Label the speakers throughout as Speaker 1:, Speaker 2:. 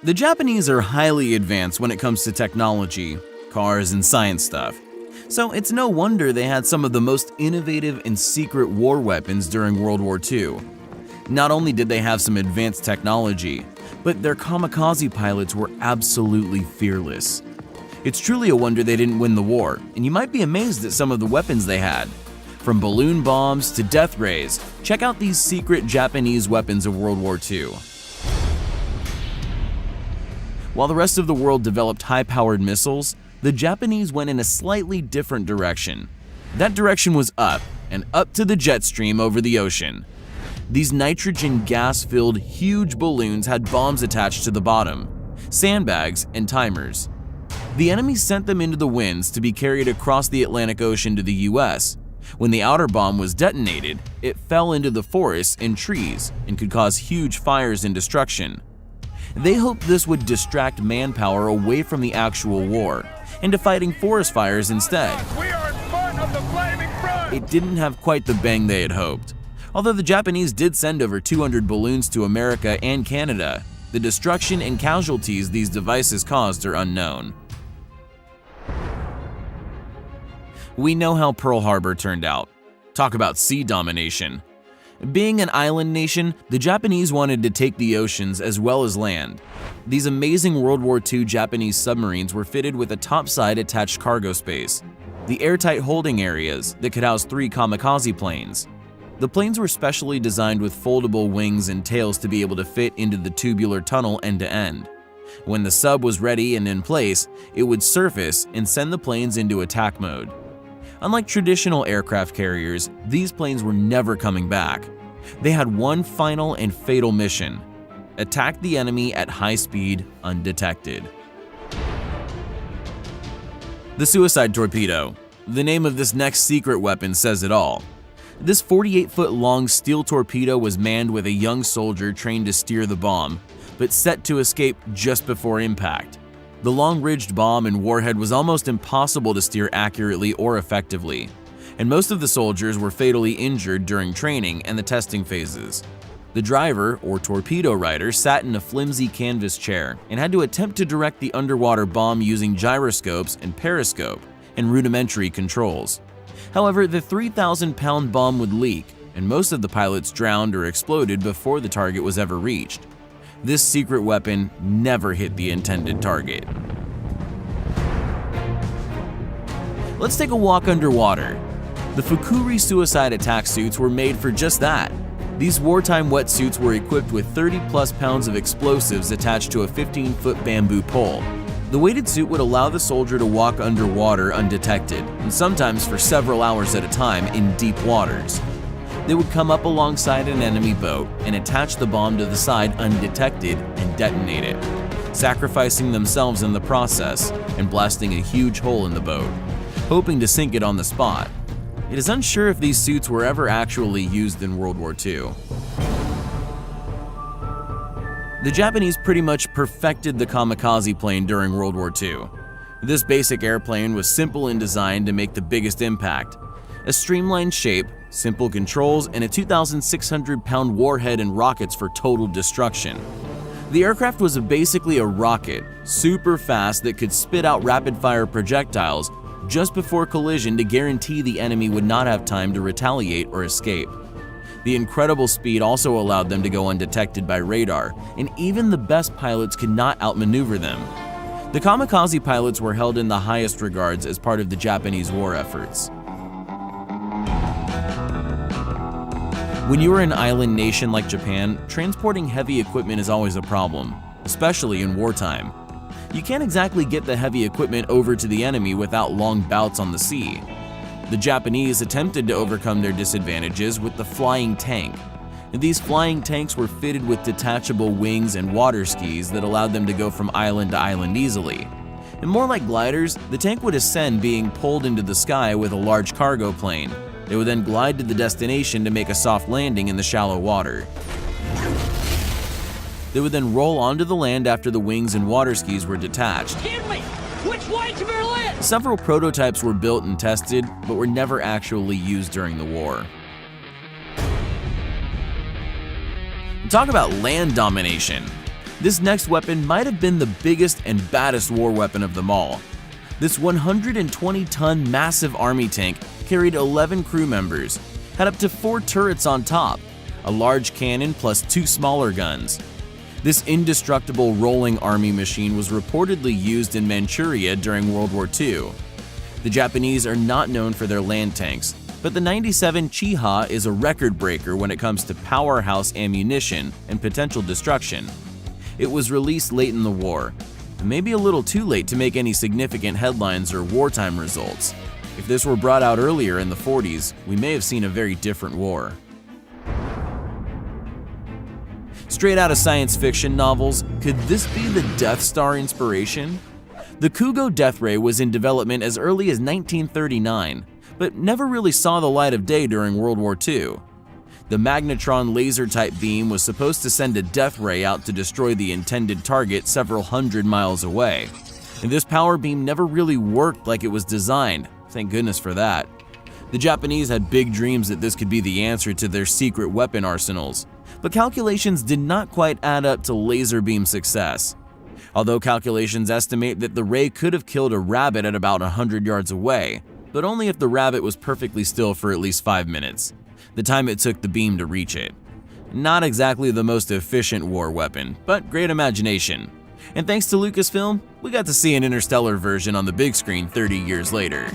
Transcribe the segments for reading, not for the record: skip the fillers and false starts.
Speaker 1: The Japanese are highly advanced when it comes to technology, cars, and science stuff. So it's no wonder they had some of the most innovative and secret war weapons during World War II. Not only did they have some advanced technology, but their kamikaze pilots were absolutely fearless. It's truly a wonder they didn't win the war, and you might be amazed at some of the weapons they had. From balloon bombs to death rays, check out these secret Japanese weapons of World War II. While the rest of the world developed high-powered missiles, the Japanese went in a slightly different direction. That direction was up, and up to the jet stream over the ocean. These nitrogen gas-filled huge balloons had bombs attached to the bottom, sandbags, and timers. The enemy sent them into the winds to be carried across the Atlantic Ocean to the US. When the outer bomb was detonated, it fell into the forests and trees and could cause huge fires and destruction. They hoped this would distract manpower away from the actual war into fighting forest fires instead.
Speaker 2: We are in front of the flaming front!
Speaker 1: It didn't have quite the bang they had hoped. Although the Japanese did send over 200 balloons to America and Canada, the destruction and casualties these devices caused are unknown. We know how Pearl Harbor turned out. Talk about sea domination. Being an island nation, the Japanese wanted to take the oceans as well as land. These amazing World War II Japanese submarines were fitted with a topside attached cargo space, the airtight holding areas that could house 3 kamikaze planes. The planes were specially designed with foldable wings and tails to be able to fit into the tubular tunnel end to end. When the sub was ready and in place, it would surface and send the planes into attack mode. Unlike traditional aircraft carriers, these planes were never coming back. They had one final and fatal mission: attack the enemy at high speed undetected. The suicide torpedo. The name of this next secret weapon says it all. This 48-foot-long steel torpedo was manned with a young soldier trained to steer the bomb, but set to escape just before impact. The long-ridged bomb and warhead was almost impossible to steer accurately or effectively, and most of the soldiers were fatally injured during training and the testing phases. The driver, or torpedo rider, sat in a flimsy canvas chair and had to attempt to direct the underwater bomb using gyroscopes and periscope and rudimentary controls. However, the 3,000-pound bomb would leak, and most of the pilots drowned or exploded before the target was ever reached. This secret weapon never hit the intended target. Let's take a walk underwater. The Fukuri suicide attack suits were made for just that. These wartime wetsuits were equipped with 30-plus pounds of explosives attached to a 15-foot bamboo pole. The weighted suit would allow the soldier to walk underwater undetected, and sometimes for several hours at a time in deep waters. They would come up alongside an enemy boat and attach the bomb to the side undetected and detonate it, sacrificing themselves in the process and blasting a huge hole in the boat, hoping to sink it on the spot. It is unsure if these suits were ever actually used in World War II. The Japanese pretty much perfected the kamikaze plane during World War II. This basic airplane was simple in design to make the biggest impact. A streamlined shape, simple controls, and a 2,600-pound warhead and rockets for total destruction. The aircraft was basically a rocket, super fast, that could spit out rapid-fire projectiles just before collision to guarantee the enemy would not have time to retaliate or escape. The incredible speed also allowed them to go undetected by radar, and even the best pilots could not outmaneuver them. The kamikaze pilots were held in the highest regards as part of the Japanese war efforts. When you are an island nation like Japan, transporting heavy equipment is always a problem, especially in wartime. You can't exactly get the heavy equipment over to the enemy without long bouts on the sea. The Japanese attempted to overcome their disadvantages with the flying tank. These flying tanks were fitted with detachable wings and water skis that allowed them to go from island to island easily. And more like gliders, the tank would ascend being pulled into the sky with a large cargo plane. They would then glide to the destination to make a soft landing in the shallow water. They would then roll onto the land after the wings and water skis were detached.
Speaker 3: Give me! Which way to Berlin?
Speaker 1: Several prototypes were built and tested, but were never actually used during the war. Talk about land domination. This next weapon might have been the biggest and baddest war weapon of them all. This 120-ton massive army tank carried 11 crew members, had up to 4 turrets on top, a large cannon plus 2 smaller guns. This indestructible rolling army machine was reportedly used in Manchuria during World War II. The Japanese are not known for their land tanks, but the 97 Chiha is a record breaker when it comes to powerhouse ammunition and potential destruction. It was released late in the war, and maybe a little too late to make any significant headlines or wartime results. If this were brought out earlier in the 40s, we may have seen a very different war. Straight out of science fiction novels, could this be the Death Star inspiration? The Kugo Death Ray was in development as early as 1939, but never really saw the light of day during World War II. The magnetron laser-type beam was supposed to send a death ray out to destroy the intended target several hundred miles away. And this power beam never really worked like it was designed, thank goodness for that. The Japanese had big dreams that this could be the answer to their secret weapon arsenals, but calculations did not quite add up to laser beam success. Although calculations estimate that the ray could have killed a rabbit at about 100 yards away, but only if the rabbit was perfectly still for at least 5 minutes, the time it took the beam to reach it. Not exactly the most efficient war weapon, but great imagination. And thanks to Lucasfilm, we got to see an interstellar version on the big screen 30 years later.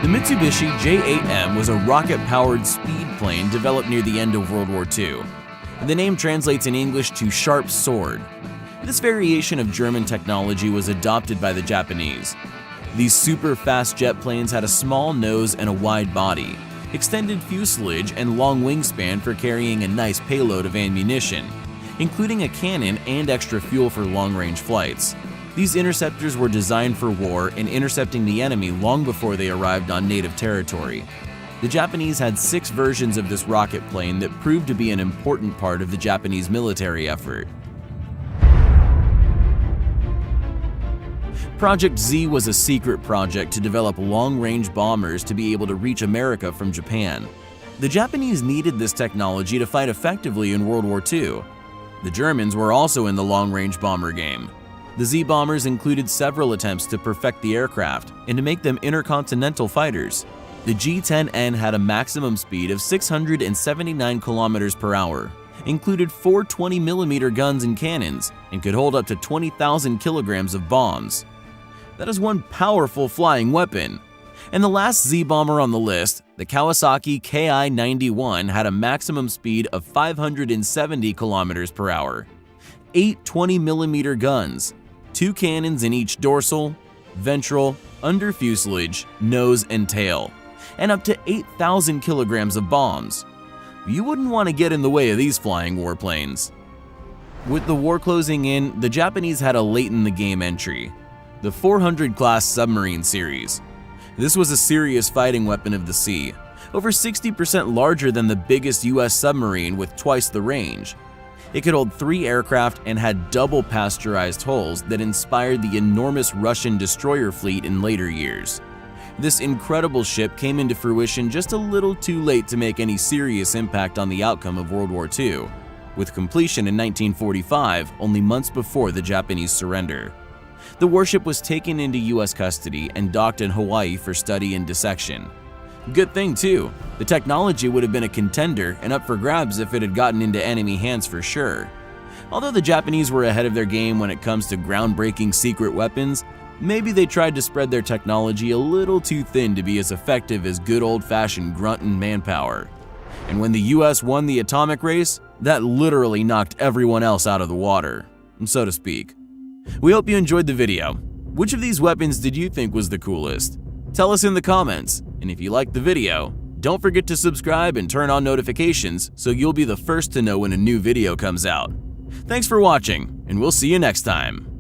Speaker 1: The Mitsubishi J8M was a rocket-powered speed plane developed near the end of World War II. The name translates in English to sharp sword. This variation of German technology was adopted by the Japanese. These super-fast jet planes had a small nose and a wide body, extended fuselage, and long wingspan for carrying a nice payload of ammunition, including a cannon and extra fuel for long-range flights. These interceptors were designed for war and intercepting the enemy long before they arrived on native territory. The Japanese had 6 versions of this rocket plane that proved to be an important part of the Japanese military effort. Project Z was a secret project to develop long-range bombers to be able to reach America from Japan. The Japanese needed this technology to fight effectively in World War II. The Germans were also in the long-range bomber game. The Z-bombers included several attempts to perfect the aircraft and to make them intercontinental fighters. The G-10N had a maximum speed of 679 kilometers per hour, included 4 20mm guns and cannons, and could hold up to 20,000 kilograms of bombs. That is one powerful flying weapon. And the last Z-bomber on the list, the Kawasaki Ki-91, had a maximum speed of 570 kilometers per hour, 8 20mm guns, 2 cannons in each dorsal, ventral, under fuselage, nose, and tail, and up to 8,000 kilograms of bombs. You wouldn't want to get in the way of these flying warplanes. With the war closing in, the Japanese had a late-in-the-game entry, the 400 class submarine series. This was a serious fighting weapon of the sea, over 60% larger than the biggest US submarine with twice the range. It could hold 3 aircraft and had double pasteurized hulls that inspired the enormous Russian destroyer fleet in later years. This incredible ship came into fruition just a little too late to make any serious impact on the outcome of World War II, with completion in 1945, only months before the Japanese surrender. The warship was taken into US custody and docked in Hawaii for study and dissection. Good thing too, the technology would have been a contender and up for grabs if it had gotten into enemy hands for sure. Although the Japanese were ahead of their game when it comes to groundbreaking secret weapons, maybe they tried to spread their technology a little too thin to be as effective as good old-fashioned grunt and manpower. And when the US won the atomic race, that literally knocked everyone else out of the water, so to speak. We hope you enjoyed the video. Which of these weapons did you think was the coolest? Tell us in the comments, and if you liked the video, don't forget to subscribe and turn on notifications so you'll be the first to know when a new video comes out. Thanks for watching, and we'll see you next time.